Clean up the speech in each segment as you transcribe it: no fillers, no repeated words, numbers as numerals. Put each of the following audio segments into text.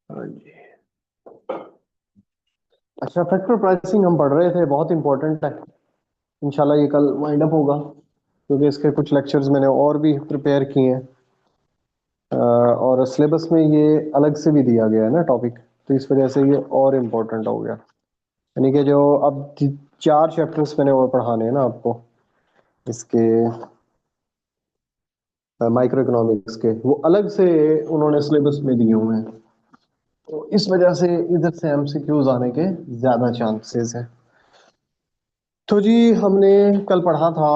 हाँ जी। अच्छा, factor pricing हम पढ़ रहे थे, बहुत इंपॉर्टेंट है। इंशाल्लाह ये कल वाइंड अप होगा, क्योंकि इसके कुछ लेक्चर्स मैंने और भी प्रिपेयर किए हैं। और सिलेबस में ये अलग से भी दिया गया है ना टॉपिक, तो इस वजह से ये और इम्पोर्टेंट हो गया। यानी कि जो अब 4 चैप्टर्स मैंने और पढ़ाने हैं ना आपको, इसके माइक्रो इकोनॉमिक्स के, वो अलग से उन्होंने सिलेबस में दिए हुए हैं। तो इस वजह से इधर से एमसीक्यूज आने के ज्यादा चांसेस हैं। तो जी, हमने कल पढ़ा था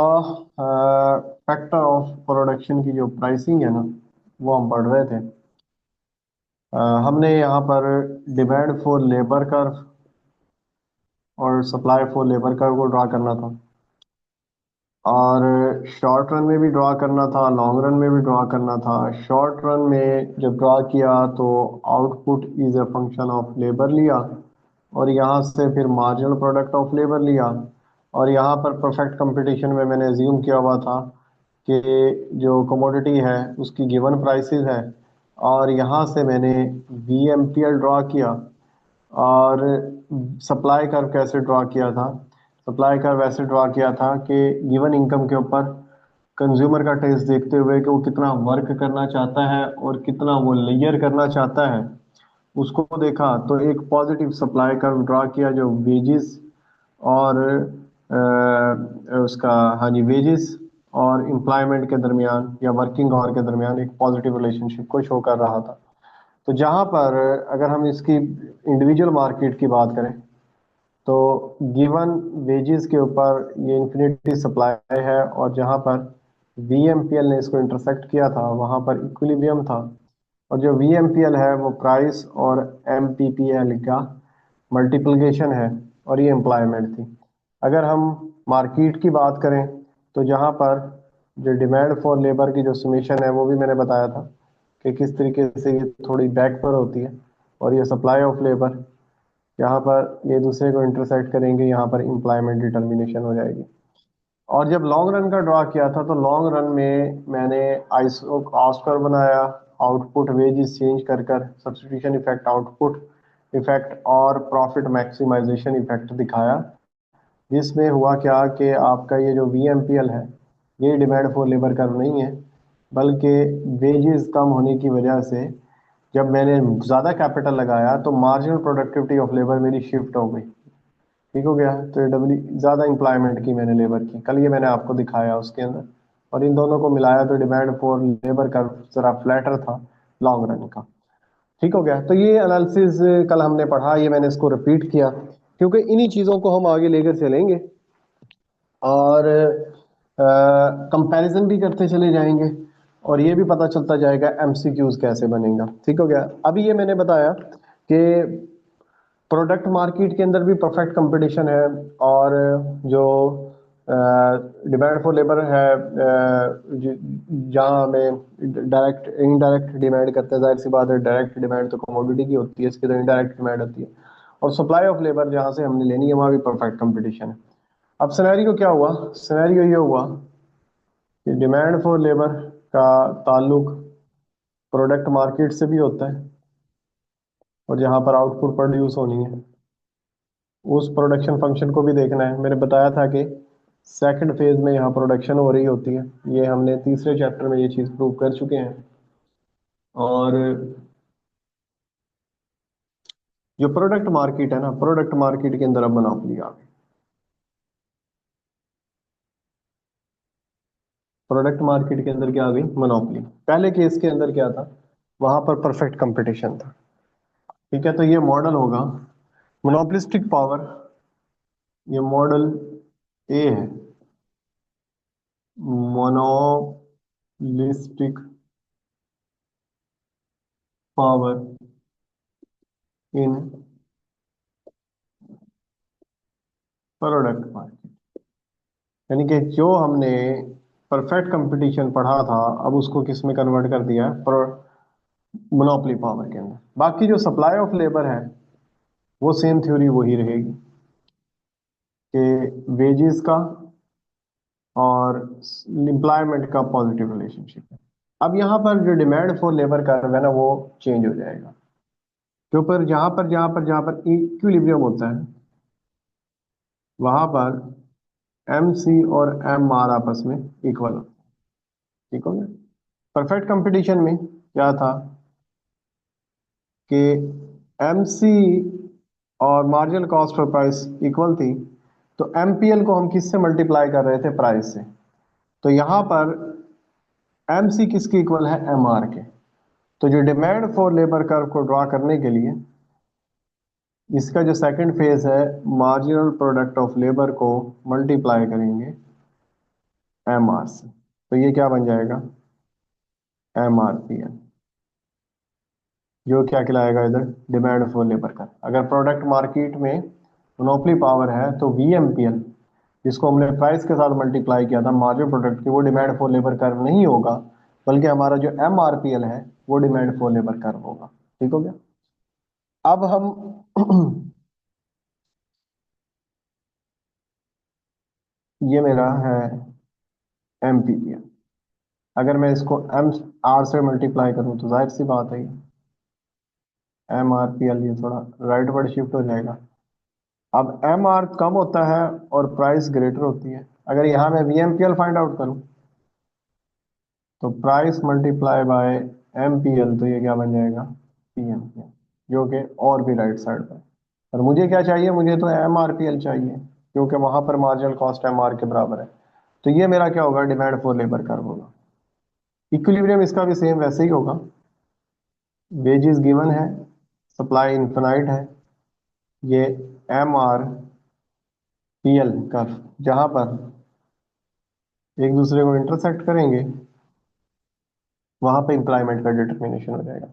फैक्टर ऑफ प्रोडक्शन की जो प्राइसिंग है ना, वो हम पढ़ रहे थे। हमने यहाँ पर डिमांड फॉर लेबर कर्व और सप्लाई फॉर लेबर कर्व को ड्रा करना था, और शॉर्ट रन में भी ड्रा करना था, लॉन्ग रन में भी ड्रा करना था। शॉर्ट रन में जब ड्रा किया तो output is a function of labour लिया, और यहाँ से फिर मार्जिनल प्रोडक्ट ऑफ लेबर लिया। और यहाँ पर परफेक्ट कंपटीशन में मैंने एज्यूम किया हुआ था कि जो कमोडिटी है उसकी गिवन प्राइसेस है, और यहाँ से मैंने V M P L draw किया। और सप्लाई कर्व कैसे ड्रा किया था? सप्लाई कर्व वैसे ड्रा किया था कि गिवन इनकम के ऊपर कंज्यूमर का टेस्ट देखते हुए कि वो कितना वर्क करना चाहता है और कितना वो लेयर करना चाहता है, उसको देखा तो एक पॉजिटिव सप्लाई कर्व ड्रा किया जो वेजेस और उसका, हाँ जी, वेजेस और एम्प्लॉयमेंट के दरमियान या वर्किंग आवर के दरमियान एक पॉजिटिव रिलेशनशिप को शो कर रहा था। तो जहाँ पर अगर हम इसकी इंडिविजुअल मार्केट की बात करें, तो गिवन वेजेस के ऊपर ये इन्फिनिटी सप्लाई है, और जहाँ पर वीएमपीएल ने इसको इंटरसेक्ट किया था वहाँ पर इक्विलिब्रियम था। और जो वीएमपीएल है वो प्राइस और एमपीपीएल का मल्टीप्लिकेशन है, और ये एम्प्लॉयमेंट थी। अगर हम मार्केट की बात करें, तो जहाँ पर जो डिमांड फॉर लेबर की जो समीशन है वो भी मैंने बताया था कि किस तरीके से ये थोड़ी बैक पर होती है, और ये सप्लाई ऑफ लेबर यहाँ पर ये दूसरे को इंटरसेक्ट करेंगे, यहाँ पर एम्प्लॉयमेंट डिटर्मिनेशन हो जाएगी। और जब लॉन्ग रन का ड्रा किया था, तो लॉन्ग रन में मैंने आइसो कॉस्ट कर्व बनाया, आउटपुट वेजेस चेंज कर कर सब्स्टिट्यूशन इफेक्ट, आउटपुट इफेक्ट और प्रॉफिट मैक्सिमाइजेशन इफेक्ट दिखाया। जिसमें हुआ क्या कि आपका ये जो वीएमपीएल है, ये डिमांड फॉर लेबर कर्व नहीं है, बल्कि वेजेस कम होने की वजह से जब मैंने ज़्यादा कैपिटल लगाया तो मार्जिनल प्रोडक्टिविटी ऑफ लेबर मेरी शिफ्ट हो गई। ठीक हो गया? तो ये डबली ज़्यादा एम्प्लॉयमेंट की मैंने लेबर की, कल ये मैंने आपको दिखाया उसके अंदर। और इन दोनों को मिलाया तो डिमांड फॉर लेबर का जरा फ्लैटर था लॉन्ग रन का। ठीक हो गया? तो ये एनालिसिस कल हमने पढ़ा, ये मैंने इसको रिपीट किया क्योंकि इन्हीं चीज़ों को हम आगे लेकर चलेंगे, और कंपैरिजन भी करते चले जाएंगे, और ये भी पता चलता जाएगा एमसीक्यूज कैसे बनेगा। ठीक हो गया? अभी ये मैंने बताया कि प्रोडक्ट मार्केट के अंदर भी परफेक्ट कंपटीशन है, और जो डिमांड फॉर लेबर है, जहाँ हमें डायरेक्ट इनडायरेक्ट डिमांड करते हैं, जाहिर सी बात है डायरेक्ट डिमांड तो कमोडिटी की होती है, इसकी तो इनडायरेक्ट डिमांड होती है। और सप्लाई ऑफ लेबर जहाँ से हमने लेनी है वहाँ भी परफेक्ट कंपटीशन है। अब सिनेरियो क्या हुआ? सिनेरियो ये हुआ कि डिमांड फॉर लेबर का ताल्लुक प्रोडक्ट मार्केट से भी होता है, और जहाँ पर आउटपुट प्रोड्यूस होनी है उस प्रोडक्शन फंक्शन को भी देखना है। मैंने बताया था कि सेकंड फेज में यहाँ प्रोडक्शन हो रही होती है, ये हमने तीसरे चैप्टर में ये चीज़ प्रूव कर चुके हैं। और जो प्रोडक्ट मार्केट है ना, प्रोडक्ट मार्केट के अंदर अब मोनोपोली आ गई। प्रोडक्ट मार्केट के अंदर क्या आ गई? मोनोपोली। पहले केस के अंदर क्या था? वहां पर परफेक्ट कंपटीशन था। ठीक है? तो ये मॉडल होगा मोनोपोलिस्टिक पावर, ये मॉडल ए है, मोनोलिस्टिक पावर इन प्रोडक्ट मार्केट। यानी कि जो हमने परफेक्ट कंपटीशन पढ़ा था, अब उसको किस में कन्वर्ट कर दिया? मोनोपोली पावर के अंदर। बाकी जो सप्लाई ऑफ लेबर है वो सेम थ्योरी वही रहेगी कि वेजेस का और एम्प्लॉयमेंट का पॉजिटिव रिलेशनशिप है। अब यहाँ पर जो डिमांड फॉर लेबर कर्व है ना वो चेंज हो जाएगा, के ऊपर जहाँ पर इक्विलिब्रियम होता है वहां पर एम सी और एम आर आपस में इक्वल होता है। ठीक हो गया। परफेक्ट कंपटीशन में क्या था कि एम सी और marginal cost of price equal थी, तो एमपीएल को हम किससे मल्टीप्लाई कर रहे थे? प्राइस से। तो यहाँ पर एम सी किसके इक्वल है? एम आर के। तो जो डिमांड फॉर लेबर कर्व को ड्रॉ करने के लिए इसका जो सेकंड फेज है, मार्जिनल प्रोडक्ट ऑफ लेबर को मल्टीप्लाई करेंगे एम आर से, तो ये क्या बन जाएगा? एम आर पी एल, जो क्या कहलाएगा इधर? Demand for labour curve. अगर प्रोडक्ट मार्केट में मोनोपोली पावर है तो वी एम पी एल, जिसको हमने प्राइस के साथ मल्टीप्लाई किया था मार्जिनल प्रोडक्ट की, वो डिमांड फॉर लेबर कर्व नहीं होगा, बल्कि हमारा जो एम आर पी एल है वो डिमांड फॉर लेबर कर्व होगा। ठीक हो गया। अब हम ये मेरा है एम पी पी एल। अगर मैं इसको एम आर से मल्टीप्लाई करूं तो जाहिर सी बात है एम आर पी एल ये थोड़ा राइट वर्ड शिफ्ट हो जाएगा। अब एम आर कम होता है और प्राइस ग्रेटर होती है। अगर यहाँ मैं V M P L find out करूं तो price multiply by M P L, तो ये क्या बन जाएगा? पी एम पी एल, जो कि और भी राइट साइड पर। और मुझे क्या चाहिए? मुझे तो एम आर पी एल चाहिए, क्योंकि वहां पर मार्जिनल कॉस्ट एम आर के बराबर है। तो ये मेरा क्या होगा? डिमांड फॉर लेबर कर्व होगा। इक्विलिब्रियम इसका भी सेम वैसे ही होगा। वेजेस गिवन है, सप्लाई इन्फिनाइट है, ये M R P L curve जहां पर एक दूसरे को इंटरसेक्ट करेंगे वहां पे एम्प्लॉयमेंट का डिटर्मिनेशन हो जाएगा।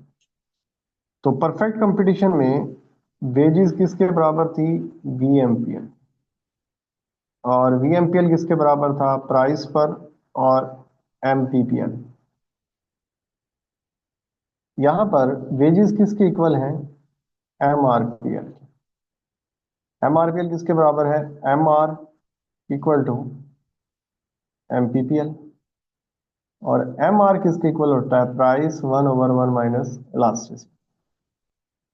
तो परफेक्ट कंपटीशन में वेजेस किसके बराबर थी? वीएमपीएल। और वीएमपीएल किसके बराबर था? प्राइस पर और एमपीपीएल। यहां पर वेजेस किसके इक्वल हैं? एमआरपीएल। एमआरपीएल किसके बराबर है? M R equal to MPPL. और एम आर किसके इक्वल होता है? Price 1/1 minus elasticity.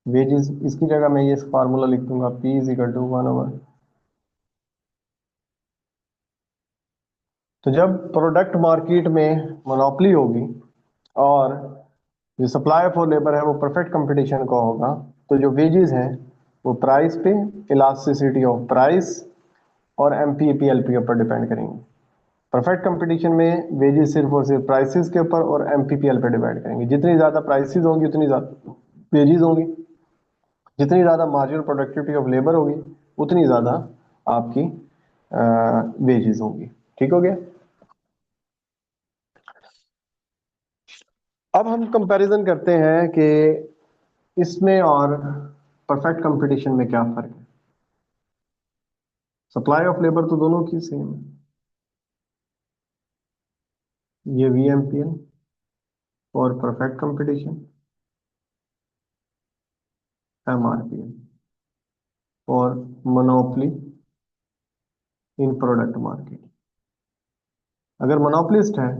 वेजेस इसकी जगह मैं ये फार्मूला लिख दूंगा, पी इज इक्वल टू 1/। तो जब प्रोडक्ट मार्केट में मोनोपोली होगी और जो सप्लाई फॉर लेबर है वो परफेक्ट कंपटीशन का होगा, तो जो वेजेस हैं वो प्राइस पे, इलास्टिसिटी ऑफ प्राइस और एमपीपीएल के ऊपर डिपेंड करेंगे। परफेक्ट कंपटीशन में वेजेस सिर्फ और सिर्फ प्राइसेस के ऊपर और एमपीपीएल पे डिपेंड करेंगे। जितनी ज्यादा प्राइसेस होंगी उतनी ज्यादा वेजेस होंगी, जितनी ज्यादा मार्जिनल प्रोडक्टिविटी ऑफ लेबर होगी उतनी ज्यादा आपकी वेजेस होंगी। ठीक हो गया। अब हम कंपैरिजन करते हैं कि इसमें और परफेक्ट कंपटीशन में क्या फर्क है। सप्लाई ऑफ लेबर तो दोनों की सेम है, ये वीएमपीएल और परफेक्ट कंपटीशन एमआरपीएल और मोनोपोली इन प्रोडक्ट मार्केट। अगर मोनोपोलिस्ट है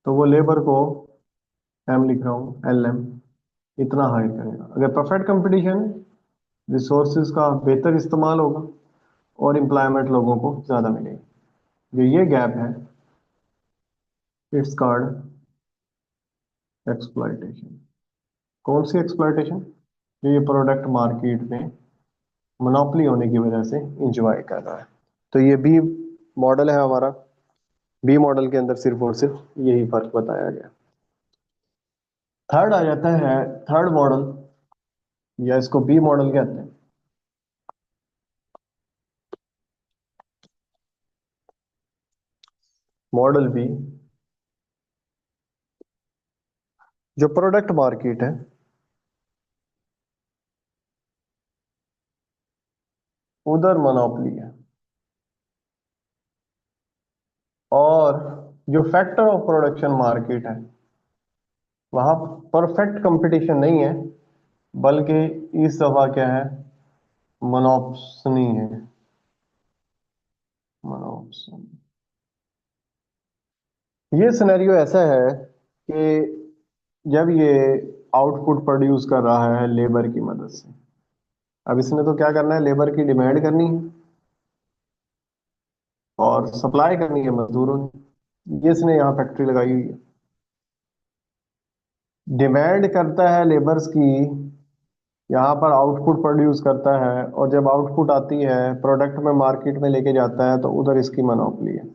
तो वो लेबर को, एम लिख रहा हूँ एल एम, इतना हायर करेगा। अगर परफेक्ट कंपटीशन है, रिसोर्सेज का बेहतर इस्तेमाल होगा और एम्प्लॉयमेंट लोगों को ज़्यादा मिलेगी। जो ये गैप है इट्स कॉल्ड एक्सप्लॉयटेशन। कौन सी एक्सप्लॉयटेशन? जो ये प्रोडक्ट मार्केट में मोनोपोली होने की वजह से इंजॉय कर रहा है। तो ये बी मॉडल है हमारा। बी मॉडल के अंदर सिर्फ और सिर्फ यही फर्क बताया गया। थर्ड आ जाता है थर्ड मॉडल, या इसको बी मॉडल कहते हैं। मॉडल बी, जो प्रोडक्ट मार्केट है उधर मोनोपोली है, और जो फैक्टर ऑफ प्रोडक्शन मार्केट है वहां परफेक्ट कंपटीशन नहीं है, बल्कि इस दफा क्या है? मोनोप्सनी है। मोनोप्सनी। ये सिनेरियो ऐसा है कि जब ये आउटपुट प्रोड्यूस कर रहा है लेबर की मदद से, अब इसने तो क्या करना है, लेबर की डिमांड करनी है और सप्लाई करनी है मजदूरों ने। ये इसने यहाँ फैक्ट्री लगाई हुई है, डिमांड करता है लेबर्स की, यहाँ पर आउटपुट प्रोड्यूस करता है, और जब आउटपुट आती है प्रोडक्ट में मार्केट में लेके जाता है तो उधर इसकी मोनोपोली है।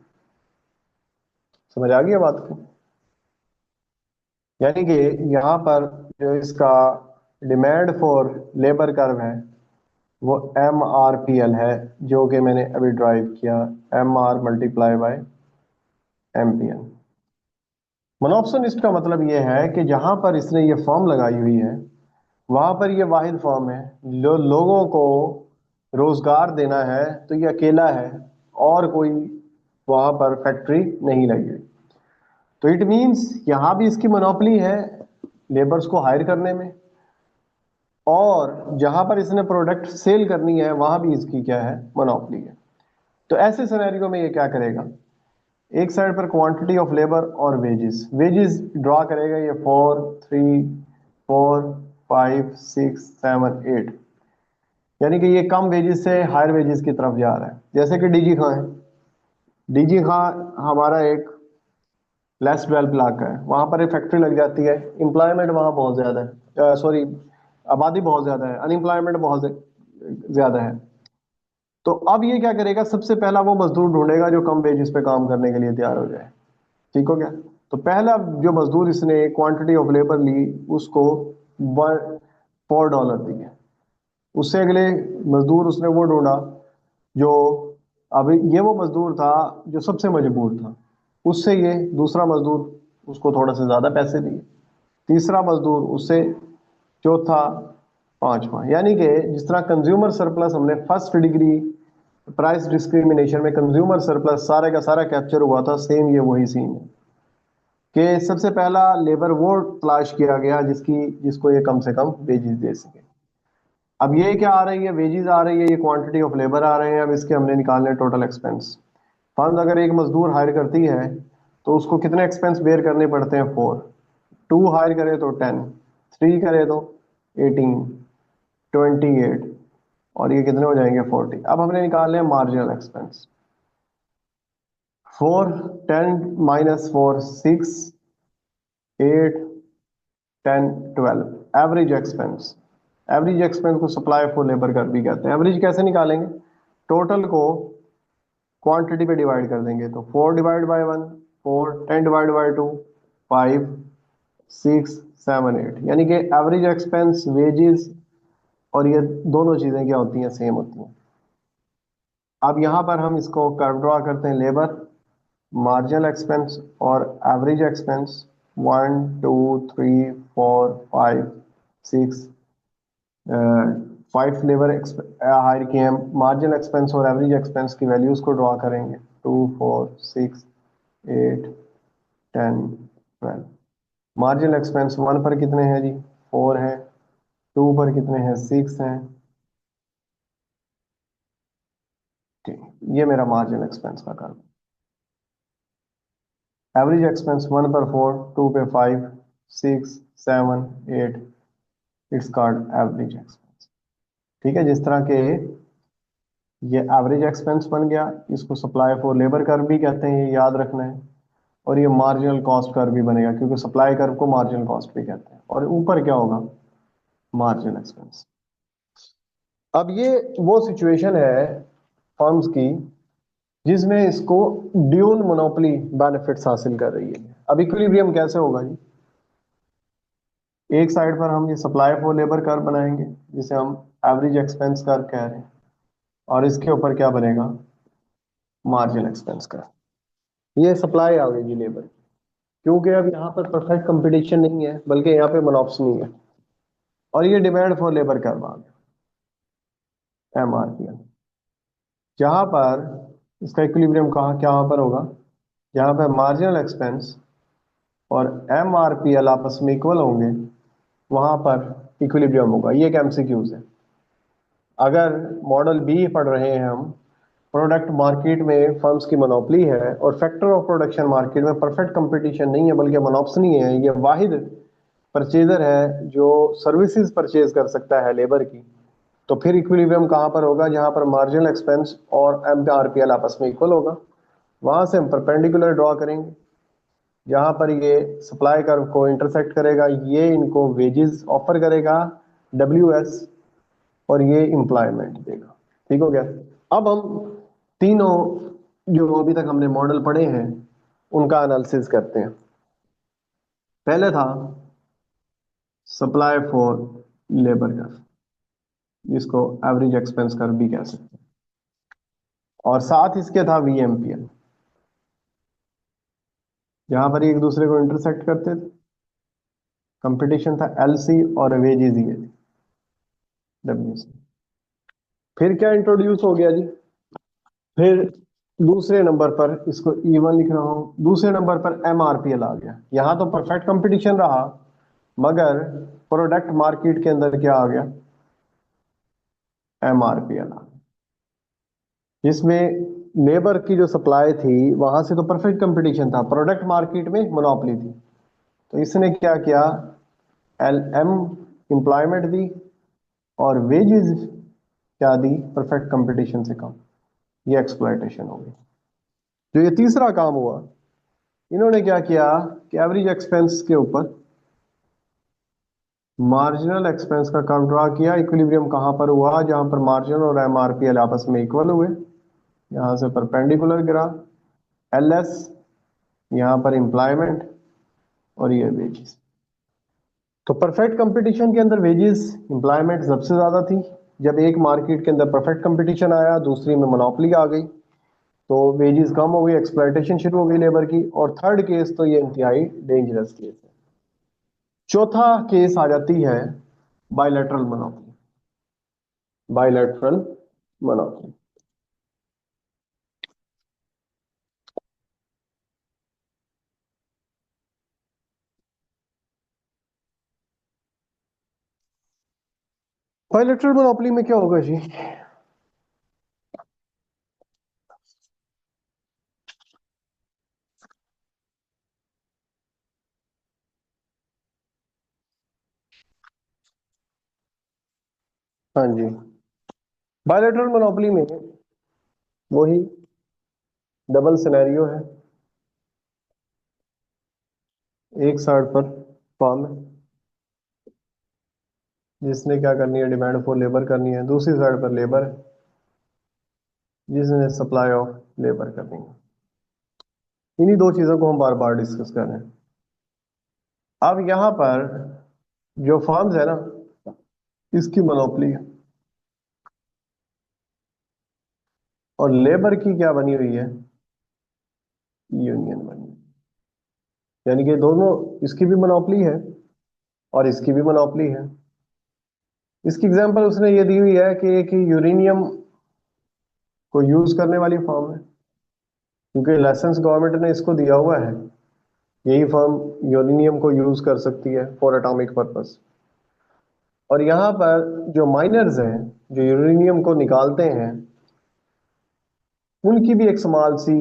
समझ आ गई है बात को? यानी कि यहाँ पर जो इसका डिमांड फॉर लेबर कर्व है वो MRPL है, जो कि मैंने अभी ड्राइव किया, MR मल्टीप्लाई बाय MPL। मोनोप्सोनिस्ट का मतलब ये है कि जहां पर इसने ये फॉर्म लगाई हुई है वहां पर ये वाहिद फॉर्म है जो लोगों को रोजगार देना है, तो ये अकेला है और कोई वहां पर फैक्ट्री नहीं लगी हुई। तो इट मींस यहां भी इसकी मोनोपोली है लेबर्स को हायर करने में, और जहां पर इसने प्रोडक्ट सेल करनी है वहां भी इसकी क्या है, मोनोपोली है। तो ऐसे सिनेरियो में ये क्या करेगा, एक साइड पर क्वांटिटी ऑफ लेबर और वेजेस वेजेस ड्रॉ करेगा, ये 4 3 4 5 6 7 8, यानी कि ये कम वेजेस से हायर वेजेस की तरफ जा रहा है। जैसे कि डीजी खां है, डीजी खां हमारा एक लेस डेवलप इलाका है, वहां पर एक फैक्ट्री लग जाती है, एम्प्लॉयमेंट वहां बहुत ज्यादा है, सॉरी आबादी बहुत ज्यादा है, अनएम्प्लॉयमेंट बहुत ज्यादा है। तो अब ये क्या करेगा, सबसे पहला वो मजदूर ढूंढेगा जो कम वेजेस पे काम करने के लिए तैयार हो जाए। ठीक हो गया? तो पहला जो मजदूर इसने क्वांटिटी ऑफ लेबर ली उसको $4 दिए। उससे अगले मजदूर उसने वो ढूंढा जो, अभी ये वो मजदूर था जो सबसे मजबूर था, उससे ये दूसरा मजदूर उसको थोड़ा से ज्यादा पैसे दिए, तीसरा मजदूर उससे, चौथा, पांचवा। यानी कि जिस तरह कंज्यूमर सरप्लस हमने फर्स्ट डिग्री प्राइस डिस्क्रिमिनेशन में कंज्यूमर सरप्लस सारे का सारा कैप्चर हुआ था, सेम ये वही सीन है कि सबसे पहला लेबर वो तलाश किया गया जिसको ये कम से कम वेजेस दे सके। अब ये क्या आ रही है, वेजेस आ रही है, ये क्वांटिटी ऑफ लेबर आ रहे हैं, अब इसके हमने निकालने टोटल एक्सपेंस। फर्म अगर एक मजदूर हायर करती है तो उसको कितने एक्सपेंस बेयर करने पड़ते हैं, 4। 2 हायर करे तो 10, 3 करे तो 18, 28, और ये कितने हो जाएंगे, 40। अब हमने निकालने हैं marginal expense. 4, 10 minus 4 6, 8, 10, 12 average expense. Average expense को सप्लाई फॉर लेबर कर भी कहते हैं। एवरेज कैसे निकालेंगे, टोटल को क्वांटिटी पे डिवाइड कर देंगे, तो 4 डिवाइड बाय 1 4, 10 डिवाइड बाय 2 5, 6, 7, 8, यानी कि एवरेज एक्सपेंस वेजेस और ये दोनों चीजें क्या होती हैं, सेम होती हैं। अब यहां पर हम इसको कर्व ड्रॉ करते हैं, लेबर, मार्जिनल एक्सपेंस और एवरेज एक्सपेंस। 1 2 3 4 5 6, 5 लेबर हायर किए हैं। मार्जिनल एक्सपेंस और एवरेज एक्सपेंस की वैल्यूज को ड्रॉ करेंगे, 2 4 6 8 10 12। मार्जिनल एक्सपेंस 1 पर कितने हैं जी, 4 है, 2 पर कितने हैं, 6 हैं। ठीक, ये मेरा मार्जिनल एक्सपेंस का कर्व। एवरेज एक्सपेंस 1 पर 4, 2 पे 5, 6 7 8, इट्स कॉल्ड एवरेज एक्सपेंस। ठीक है, जिस तरह के ये एवरेज एक्सपेंस बन गया, इसको सप्लाई फॉर लेबर कर्व भी कहते हैं, ये याद रखना है। और ये मार्जिनल कॉस्ट कर्व भी बनेगा क्योंकि सप्लाई कर्व को मार्जिनल कॉस्ट भी कहते हैं, और ऊपर क्या होगा, मार्जिनल एक्सपेंस। अब ये वो सिचुएशन है फर्म्स की जिसमें इसको ड्यूल मोनोपोली बेनिफिट्स हासिल कर रही है। अब इक्विलिब्रियम कैसे होगा जी, एक साइड पर हम ये सप्लाई फॉर लेबर कर्व बनाएंगे जिसे हम एवरेज एक्सपेंस कर्व कह रहे हैं, और इसके ऊपर क्या बनेगा, मार्जिनल एक्सपेंस कर्व। ये सप्लाई आ गई जी लेबर, क्योंकि अब यहाँ पर परफेक्ट कंपटीशन नहीं है बल्कि यहाँ पे मोनोपोली है, और ये डिमांड फॉर लेबर कर्व आ गया, MRPL। जहां पर इसका इक्विलिब्रियम कहाँ क्या पर होगा, जहां पर मार्जिनल एक्सपेंस और MRPL आपस में इक्वल होंगे, वहां पर इक्विलिब्रियम होगा। ये एक MCQs है। अगर मॉडल बी पढ़ रहे हैं हम प्रोडक्ट मार्केट में फर्म्स की मोनोपोली है और फैक्टर ऑफ प्रोडक्शन मार्केट में परफेक्ट कंपटीशन नहीं है बल्कि मोनोपोली है। ये वाहिद परचेजर है जो सर्विसेज परचेज कर सकता है लेबर की। तो फिर इक्विलिब्रियम कहाँ पर होगा? जहां पर मार्जिनल एक्सपेंस और एमआरपीएल आपस में इक्वल होगा। वहां से हम परपेंडिकुलर ड्रॉ करेंगे जहां पर ये सप्लाई कर्व को इंटरसेक्ट करेगा, ये इनको वेजेस ऑफर करेगा डब्ल्यू एस, और ये एम्प्लॉयमेंट देगा। ठीक हो गया। अब हम तीनों जो अभी तक हमने मॉडल पढ़े हैं उनका एनालिसिस करते हैं। पहले था सप्लाई फॉर लेबर कर्व, जिसको एवरेज एक्सपेंस कर्व भी कह सकते हैं, और साथ इसके था वीएमपीएल, जहां पर एक दूसरे को इंटरसेक्ट करते थे। कंपटीशन था एलसी और वेजेस ये डब्ल्यूसी। फिर क्या इंट्रोड्यूस हो गया जी? फिर दूसरे नंबर पर, इसको E1 लिख रहा हूं, दूसरे नंबर पर एमआरपीएल आ गया। यहां तो परफेक्ट कंपटीशन रहा, मगर प्रोडक्ट मार्केट के अंदर क्या आ गया? एमआरपीएल आ गया, जिसमें लेबर की जो सप्लाई थी वहां से तो परफेक्ट कंपटीशन था, प्रोडक्ट मार्केट में मोनोपोली थी। तो इसने क्या किया? एल एम एम्प्लॉयमेंट दी और वेजेस क्या दी? परफेक्ट कंपटीशन से कम। ये एक्सप्लॉयटेशन हो गई। जो ये तीसरा काम हुआ, इन्होंने क्या किया कि एवरेज एक्सपेंस के ऊपर मार्जिनल एक्सपेंस का कर्व ड्रा किया। इक्विलिब्रियम कहां पर हुआ? जहां पर मार्जिन और एमआरपीएल आपस में इक्वल हुए। यहां से परपेंडिकुलर गिरा एल एस, यहां पर एम्प्लॉयमेंट, और ये वेजेस। तो परफेक्ट कंपटीशन के अंदर वेजेस एम्प्लॉयमेंट सबसे ज्यादा थी। जब एक मार्केट के अंदर परफेक्ट कंपटीशन आया, दूसरी में मोनोपोली आ गई, तो वेजेस कम हो गई, एक्सप्लॉयटेशन शुरू हो गई लेबर की। और थर्ड केस तो ये इंतहाई डेंजरस केस है। चौथा केस आ जाती है bilateral monopoly. Bilateral monopoly. Bilateral monopoly में क्या होगा जी? हाँ जी, बायलैटरल मोनोपोली में वही डबल सिनेरियो है। एक साइड पर फर्म है जिसने क्या करनी है? डिमांड फॉर लेबर करनी है। दूसरी साइड पर लेबर है जिसने सप्लाई ऑफ लेबर करनी है। इन्हीं दो चीजों को हम बार बार डिस्कस कर रहे हैं। अब यहां पर जो फर्म्स है ना, इसकी मोनोपोली है, और लेबर की क्या बनी हुई है? यूनियन बनी है। यानी कि दोनों, इसकी भी मोनोपोली है और इसकी भी मोनोपोली है। इसकी एग्जांपल उसने ये दी हुई है कि एक यूरेनियम को यूज करने वाली फर्म है, क्योंकि लाइसेंस गवर्नमेंट ने इसको दिया हुआ है। यही फर्म यूरेनियम को यूज कर सकती है फॉर एटॉमिक पर्पस। और यहाँ पर जो माइनर्स हैं, जो यूरेनियम को निकालते हैं, उनकी भी एक स्मॉल सी,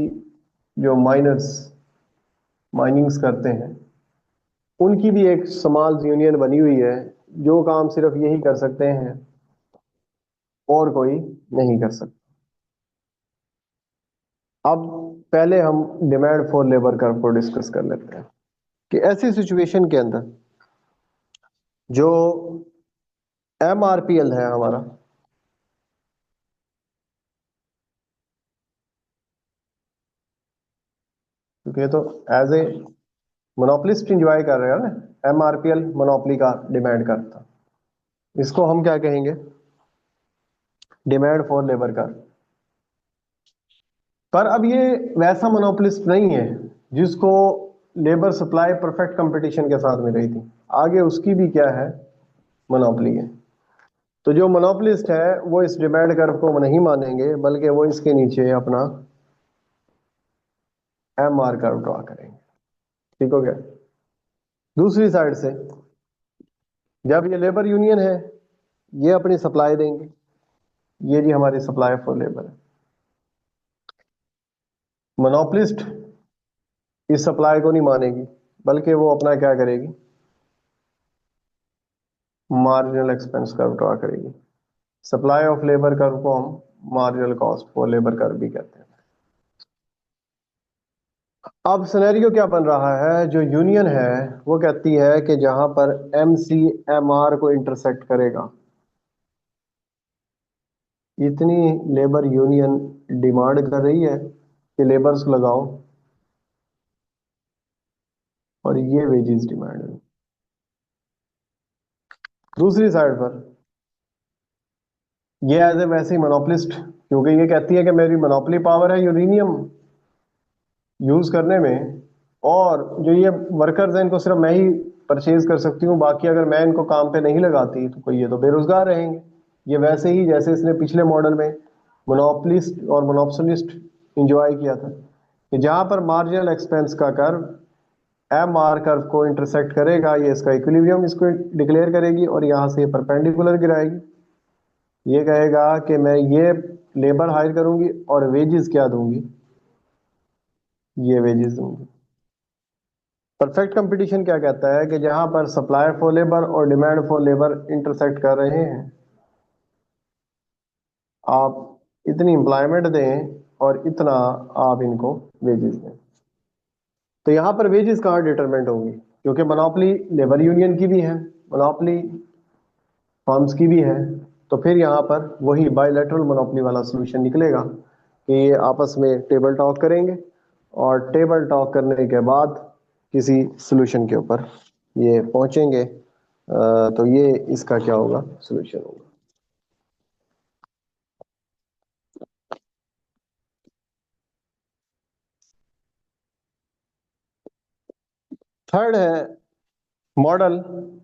जो माइनर्स माइनिंग्स करते हैं, उनकी भी एक स्मॉल यूनियन बनी हुई है, जो काम सिर्फ यही कर सकते हैं और कोई नहीं कर सकता। अब पहले हम डिमांड फॉर लेबर कर्व को डिस्कस कर लेते हैं कि ऐसी सिचुएशन के अंदर जो एमआरपीएल है हमारा, क्योंकि ये तो एज ए मोनोपोलिस्ट इंजॉय कर रहे हो ना, एमआरपीएल मोनोपोली का डिमांड करता, इसको हम क्या कहेंगे? Demand for labour curve. पर अब ये वैसा मोनोपोलिस्ट नहीं है जिसको लेबर सप्लाई परफेक्ट कंपटीशन के साथ मिल रही थी। आगे उसकी भी क्या है? मोनोपोली है। तो जो मोनोपोलिस्ट है वो इस डिमांड कर्व को नहीं मानेंगे, बल्कि वो इसके नीचे अपना एम आर कर्व ड्रॉ करेंगे। ठीक हो गया। दूसरी साइड से जब ये लेबर यूनियन है, ये अपनी सप्लाई देंगे। ये जी हमारी सप्लाई फॉर लेबर है। मोनोपलिस्ट इस सप्लाई को नहीं मानेगी, बल्कि वो अपना क्या करेगी, मार्जिनल एक्सपेंस कर्व ड्रा करेगी। सप्लाई ऑफ लेबर कर्व को हम marginal cost for labour curve भी कहते हैं। अब सिनेरियो क्या बन रहा है, जो यूनियन है वो कहती है कि जहां पर MCMR को इंटरसेक्ट करेगा, इतनी लेबर यूनियन डिमांड कर रही है कि लेबर्स लगाओ, और ये वेजेस डिमांड है। दूसरी साइड पर ये एज ए वैसे ही मोनोपलिस्ट, क्योंकि ये कहती है कि मेरी मोनोपोली पावर है यूरेनियम यूज करने में, और जो ये वर्कर्स हैं इनको सिर्फ मैं ही परचेज कर सकती हूँ, बाकी अगर मैं इनको काम पे नहीं लगाती तो कोई ये तो बेरोजगार रहेंगे। ये वैसे ही जैसे इसने पिछले मॉडल में मोनोपोलिस्ट और मोनोपोलिस्ट इंजॉय किया था, कि जहां पर मार्जिनल एक्सपेंस का कर्व MR कर्व को इंटरसेक्ट करेगा, ये इसका इक्विलिब्रियम इसको डिक्लेयर करेगी, और यहाँ से परपेंडिकुलर गिराएगी। ये कहेगा कि मैं ये लेबर हायर करूंगी और वेजेस क्या दूंगी, ये वेजेस दूंगी। परफेक्ट कंपटीशन क्या कहता है कि जहां पर सप्लाई फॉर लेबर और डिमांड फॉर लेबर इंटरसेक्ट कर रहे हैं, आप इतनी एम्प्लॉयमेंट दें और इतना आप इनको वेजेस दें। तो यहाँ पर वेजेस कहाँ डिटरमेंट होंगी, क्योंकि मोनोपोली लेबर यूनियन की भी है, मोनोपोली फर्म्स की भी है, तो फिर यहाँ पर वही बायलैटरल मोनोपोली वाला सोल्यूशन निकलेगा कि ये आपस में टेबल टॉक करेंगे, और टेबल टॉक करने के बाद किसी सोल्यूशन के ऊपर ये पहुंचेंगे। तो ये इसका क्या होगा, सोल्यूशन होगा। थर्ड है model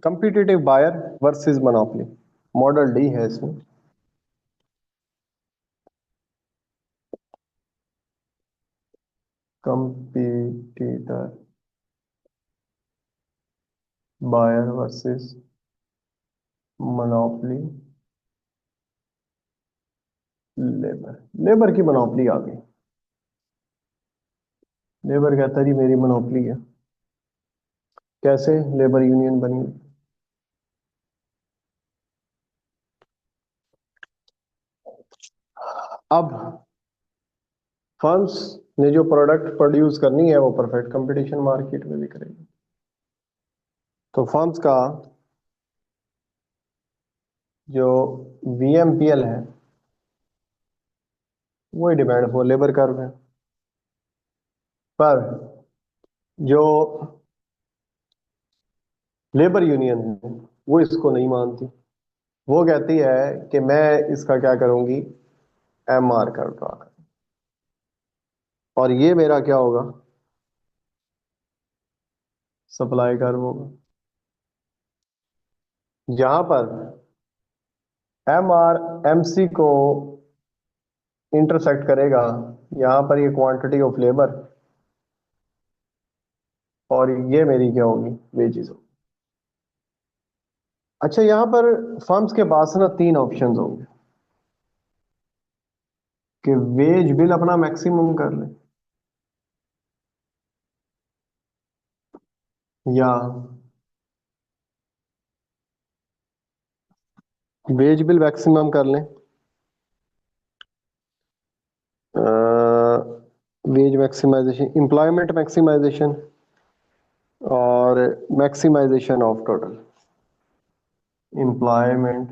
competitive buyer versus monopoly, model D है इसमें। Competitor buyer versus monopoly, labour, labour की मोनोपोली आ गई। लेबर कहता है जी मेरी मोनोपोली है। कैसे लेबर यूनियन बनी, अब फर्म्स ने जो प्रोडक्ट प्रोड्यूस करनी है वो परफेक्ट कंपटीशन मार्केट में भी करेगी। तो फर्म्स का जो VMPL है वही डिमांड फॉर लेबर कर्व है, पर जो लेबर यूनियन है वो इसको नहीं मानती। वो कहती है कि मैं इसका क्या करूंगी, MR कर्व ड्रा कर, और ये मेरा क्या होगा, सप्लाई कर्व होगा। जहां पर MR MC को इंटरसेक्ट करेगा, यहां पर ये क्वांटिटी ऑफ लेबर, और ये मेरी क्या होगी, वेजेस होगी। अच्छा, यहां पर फर्म्स के पास ना तीन ऑप्शंस होंगे कि वेज बिल अपना मैक्सिमम कर ले, या वेज बिल मैक्सिमम कर लें, वेज मैक्सिमाइजेशन, एम्प्लॉयमेंट मैक्सिमाइजेशन, और maximisation of total employment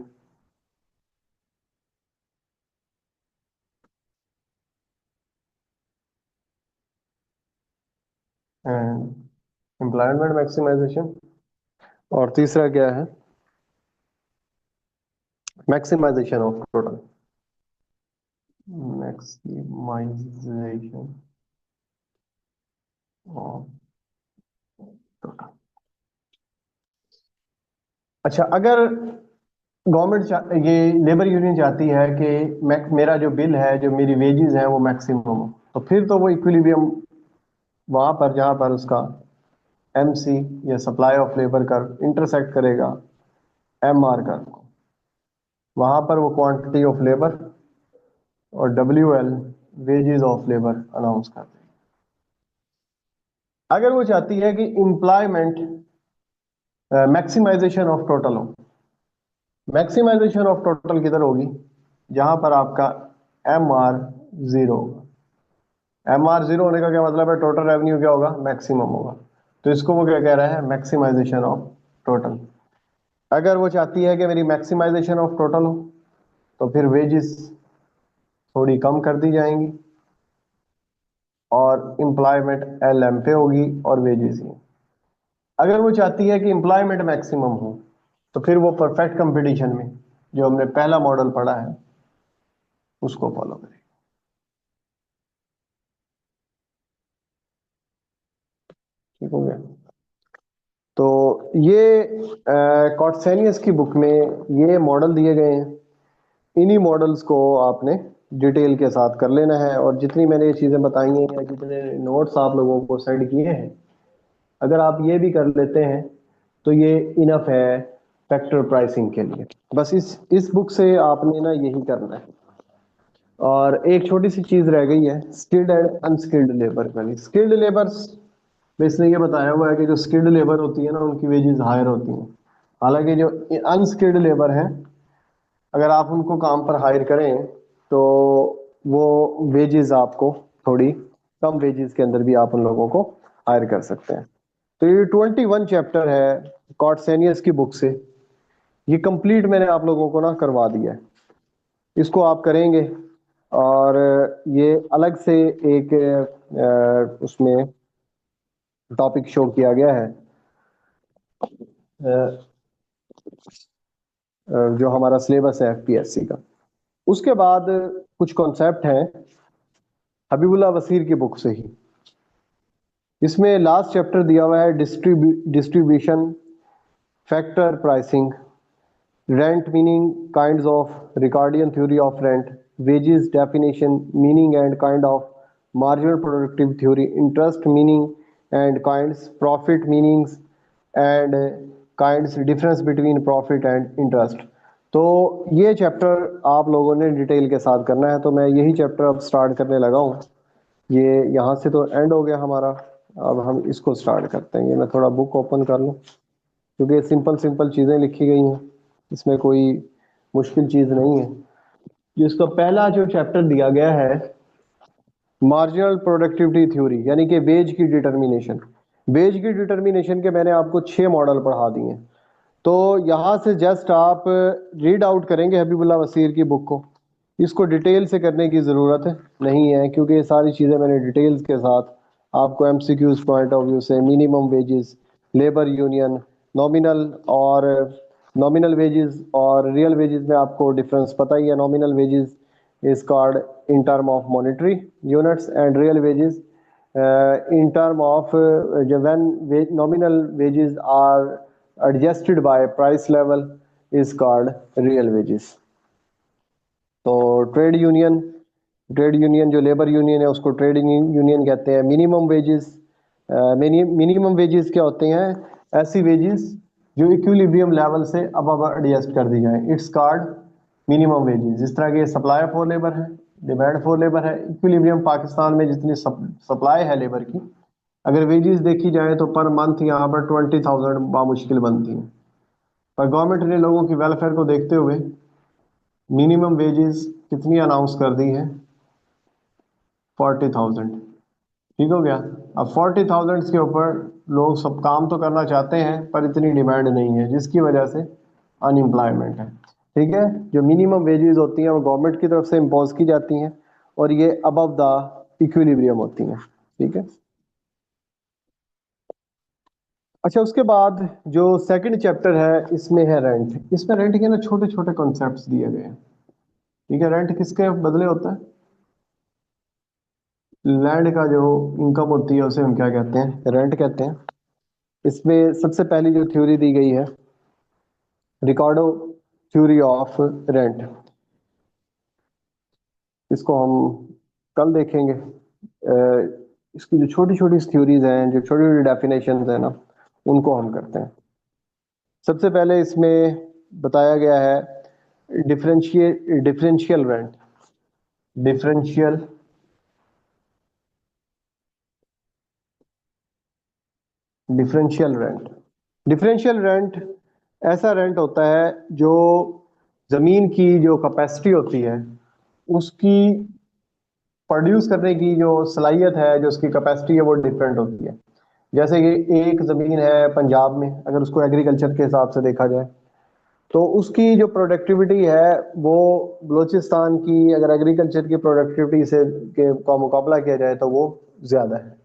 and employment maximisation, और तीसरा क्या है, maximisation of total, maximisation of total. अच्छा, अगर गवर्नमेंट ये लेबर यूनियन चाहती है कि मेरा जो बिल है, जो मेरी वेजेस है वो मैक्सिमम हो, तो फिर तो वो इक्विलिब्रियम वहां पर जहां पर उसका MC या supply of labour curve intersect करेगा MR कर्व को, वहां पर वो क्वांटिटी ऑफ लेबर और WL wages of labour announce कर देगा। अगर वो चाहती है कि एम्प्लॉयमेंट मैक्सिमाइजेशन ऑफ टोटल हो, मैक्सिमाइजेशन ऑफ टोटल किधर होगी, जहां पर आपका एम आर जीरो होगा। एम आर जीरो होने का क्या मतलब है, टोटल रेवेन्यू क्या होगा, मैक्सिमम होगा। तो इसको वो क्या कह रहा है, मैक्सिमाइजेशन ऑफ टोटल। अगर वो चाहती है कि मेरी मैक्सिमाइजेशन ऑफ टोटल हो, तो फिर वेजेस थोड़ी कम कर दी जाएंगी और एम्प्लॉयमेंट एल एम पे होगी और वेजेस ही। अगर वो चाहती है कि एम्प्लॉयमेंट मैक्सिमम हो, तो फिर वो परफेक्ट कंपटीशन में जो हमने पहला मॉडल पढ़ा है उसको फॉलो करें। ठीक हो गया। तो ये कॉट्सेनियस की बुक में ये मॉडल दिए गए हैं। इन्हीं मॉडल्स को आपने डिटेल के साथ कर लेना है, और जितनी मैंने ये चीज़ें बताई हैं या जितने नोट्स आप लोगों को सेंड किए हैं, अगर आप ये भी कर लेते हैं तो ये इनफ है फैक्टर प्राइसिंग के लिए। बस इस बुक से आपने ना यही करना है। और एक छोटी सी चीज रह गई है, स्किल्ड एंड अनस्किल्ड लेबर वाली। स्किल्ड लेबर्स में इसने ये बताया हुआ है कि जो स्किल्ड लेबर होती है ना, उनकी वेजेस हायर होती हैं। हालांकि जो अनस्किल्ड लेबर है, अगर आप उनको काम पर हायर करें तो वो वेजेस आपको थोड़ी कम वेजेस के अंदर भी आप उन लोगों को हायर कर सकते हैं। तो ये 21 चैप्टर है कॉट्सेनियस की बुक से, ये कंप्लीट मैंने आप लोगों को ना करवा दिया है। इसको आप करेंगे, और ये अलग से एक उसमें टॉपिक शो किया गया है, जो हमारा सिलेबस है एफपीएससी का। उसके बाद कुछ कॉन्सेप्ट हैं हबीबुल्ला वसीर की बुक से ही। इसमें लास्ट चैप्टर दिया हुआ है distribution, factor pricing, rent meaning, kinds of Ricardian theory of rent, wages definition, meaning and kind of marginal productive theory, interest meaning and kinds, profit meanings and kinds, difference between profit and interest। तो ये chapter आप लोगों ने detail के साथ करना है, तो मैं यही चैप्टर अब स्टार्ट करने लगा हूँ। ये यहाँ से तो एंड हो गया हमारा, अब हम इसको स्टार्ट करते हैं। ये मैं थोड़ा बुक ओपन कर लूँ, क्योंकि सिंपल सिंपल चीज़ें लिखी गई हैं, इसमें कोई मुश्किल चीज़ नहीं है। जिसका पहला जो चैप्टर दिया गया है मार्जिनल प्रोडक्टिविटी थ्योरी, यानी कि वेज की डिटर्मिनेशन। वेज की डिटर्मिनेशन के मैंने आपको 6 मॉडल पढ़ा दिए हैं। तो यहाँ से जस्ट आप रीड आउट करेंगे हबीबुल्ला वसीर की बुक को। इसको डिटेल से करने की ज़रूरत नहीं है, क्योंकि ये सारी चीज़ें मैंने डिटेल्स के साथ आपको एमसीक्यूज पॉइंट ऑफ व्यू से, minimum wages, labour union, nominal और नॉमिनल वेजेस और रियल वेजेस में आपको डिफरेंस पता ही है। Nominal wages is called in term of monetary units and real wages in term of when nominal wages are adjusted by price level is called real wages। तो trade union जो labour union है उसको trade union कहते हैं। Minimum wages, minimum wages क्या होते हैं, ऐसी वेजेस जो इक्विलिब्रियम लेवल से अब एडजस्ट कर दी जाए, इट्स कॉल्ड मिनिमम वेजेस। जिस तरह के सप्लाई फॉर लेबर है, डिमांड फॉर लेबर है, इक्विलिब्रियम पाकिस्तान में जितनी सप्लाई है लेबर की, अगर वेजेस देखी जाए तो पर मंथ यहाँ पर 20,000 बामुश्किल बनती है। पर गवर्नमेंट ने लोगों की वेलफेयर को देखते हुए मिनिमम वेजेस कितनी अनाउंस कर दी है, 40,000। ठीक हो गया। अब 40,000 के ऊपर लोग सब काम तो करना चाहते हैं, पर इतनी डिमांड नहीं है, जिसकी वजह से अनएम्प्लॉयमेंट है। ठीक है, जो मिनिमम वेजेस होती हैं वो गवर्नमेंट की तरफ से इम्पोज की जाती हैं, और ये अबव द इक्विलिब्रियम होती हैं। ठीक है। अच्छा, उसके बाद जो सेकंड चैप्टर है इसमें है रेंट। इसमें रेंट के ना छोटे छोटे कॉन्सेप्ट्स दिए गए हैं। ठीक है, रेंट किसके बदले होता है, लैंड का जो इनकम होती है उसे हम क्या कहते हैं, रेंट कहते हैं। इसमें सबसे पहली जो थ्योरी दी गई है रिकार्डो थ्योरी ऑफ रेंट, इसको हम कल देखेंगे। इसकी जो छोटी छोटी थ्योरीज हैं, जो छोटी छोटी डेफिनेशन है ना, उनको हम करते हैं। सबसे पहले इसमें बताया गया है differential rent. Differential differential rent. Differential rent ऐसा रेंट होता है जो जमीन की जो कैपेसिटी होती है उसकी प्रोड्यूस करने की जो सलाहियत है, जो उसकी कैपेसिटी है, वो डिफरेंट होती है। जैसे कि एक ज़मीन है पंजाब में, अगर उसको एग्रीकल्चर के हिसाब से देखा जाए तो उसकी जो प्रोडक्टिविटी है वो बलूचिस्तान की अगर एग्रीकल्चर की प्रोडक्टिविटी से के का मुकाबला किया जाए तो वो ज़्यादा है।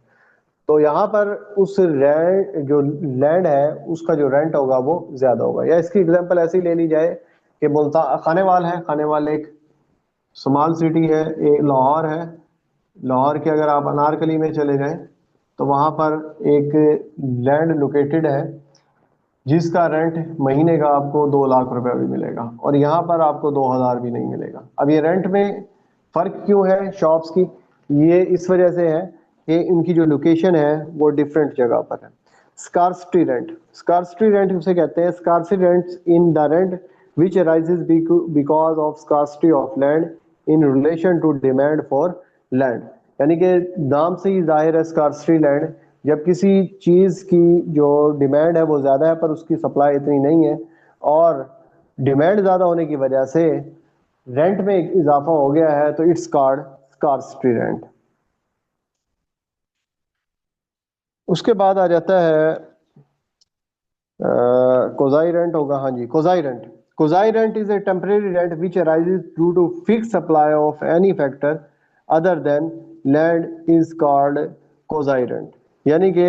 तो यहाँ पर उस रेंट जो लैंड है उसका जो रेंट होगा वो ज़्यादा होगा। या इसकी एग्जांपल ऐसी ले ली जाए कि मुल्तान खानेवाल है, खानेवाल एक स्मॉल सिटी है, एक लाहौर है। लाहौर के अगर आप अनारकली में चले जाएं तो वहाँ पर एक लैंड लोकेटेड है जिसका रेंट महीने का आपको 2 लाख रुपए भी मिलेगा और यहाँ पर आपको 2,000 भी नहीं मिलेगा। अब ये रेंट में फर्क क्यों है शॉप्स की? ये इस वजह से है कि इनकी जो लोकेशन है वो डिफरेंट जगह पर है। स्कार्सिटी रेंट, स्कार्सिटी रेंट उसे कहते हैं। Scarcity rent in the rent which arises because of scarcity of land in relation to demand for land. यानी कि नाम से ही जाहिर है स्कार्सिटी लैंड, जब किसी चीज की जो डिमांड है वो ज्यादा है पर उसकी सप्लाई इतनी नहीं है और डिमांड ज्यादा होने की वजह से रेंट में इजाफा हो गया है तो इट्स कॉल्ड स्कार्सिटी रेंट। उसके बाद आ जाता है कोजाई रेंट होगा। हाँ जी, quasi rent. Quasi rent is a temporary rent which arises due to fix supply of any factor other than land is called quasi rent. यानी कि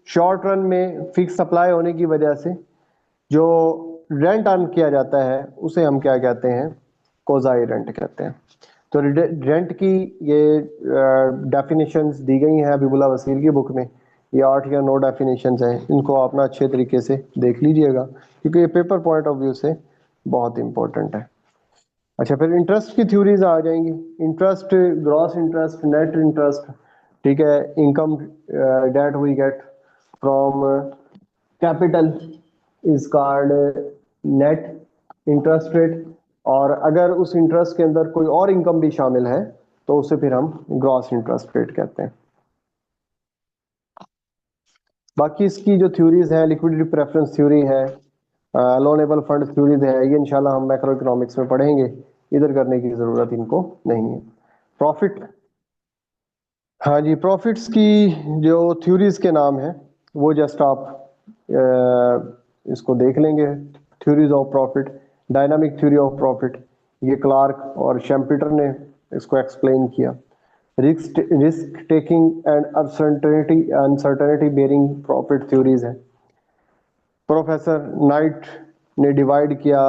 शॉर्ट रन में फिक्स सप्लाई होने की वजह से जो रेंट अर्न किया जाता है उसे हम क्या कहते हैं? कोजाई रेंट कहते हैं। तो रेंट की ये डेफिनेशंस दी गई हैं अबीबुल्ला वसील की बुक में। ये 8 या 9 डेफिनेशंस हैं, इनको आप ना अच्छे तरीके से देख लीजिएगा क्योंकि ये पेपर पॉइंट ऑफ व्यू से बहुत इंपॉर्टेंट है। अच्छा, फिर इंटरेस्ट की थ्योरीज आ जाएंगी। Interest, gross interest, net interest, ठीक है, income that we get from capital is called net interest rate, और अगर उस इंटरेस्ट के अंदर कोई और इनकम भी शामिल है तो उसे फिर हम ग्रॉस इंटरेस्ट रेट कहते हैं। बाकी इसकी जो थ्योरीज है, लिक्विडिटी प्रेफरेंस थ्योरी है, लोनेबल फंड थ्योरीज है, ये इंशाल्लाह हम मैक्रो इकोनॉमिक्स में पढ़ेंगे, इधर करने की जरूरत इनको नहीं है। प्रॉफिट, हाँ जी, प्रॉफिट्स की जो थ्योरीज के नाम है वो जस्ट आप इसको देख लेंगे। Theories of profit, dynamic theory of profit, ये क्लार्क और शैम्पीटर ने इसको एक्सप्लेन किया। Risk taking and uncertainty bearing profit theories है। प्रोफेसर नाइट ने डिवाइड किया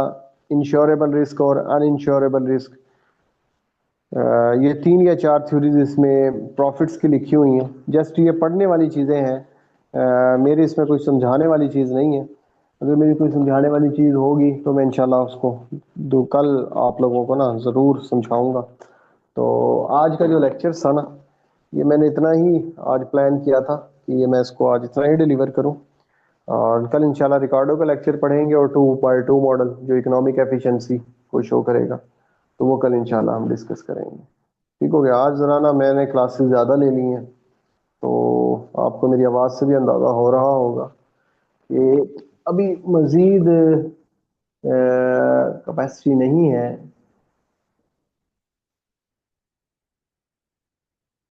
इंश्योरेबल रिस्क और अनइंश्योरेबल रिस्क। ये 3 या 4 थ्योरीज इसमें प्रॉफिट्स की लिखी हुई हैं। जस्ट ये पढ़ने वाली चीज़ें हैं, मेरे इसमें कोई समझाने वाली चीज़ नहीं है। अगर मेरी कोई समझाने वाली चीज़ होगी तो मैं इंशाल्लाह उसको कल आप लोगों को ना ज़रूर समझाऊंगा। तो आज का जो लेक्चर था ना, ये मैंने इतना ही आज प्लान किया था कि ये मैं इसको आज इतना ही डिलीवर करूं, और कल इंशाल्लाह रिकॉर्डो का लेक्चर पढ़ेंगे और 2x2 मॉडल जो इकोनॉमिक एफिशिएंसी को शो करेगा तो वो कल इंशाल्लाह हम डिस्कस करेंगे। ठीक हो गया। आज ज़रा ना मैंने क्लासेस ज़्यादा ले ली हैं तो आपको मेरी आवाज़ से भी अंदाज़ा हो रहा होगा कि अभी मज़ीद कैपेसिटी नहीं है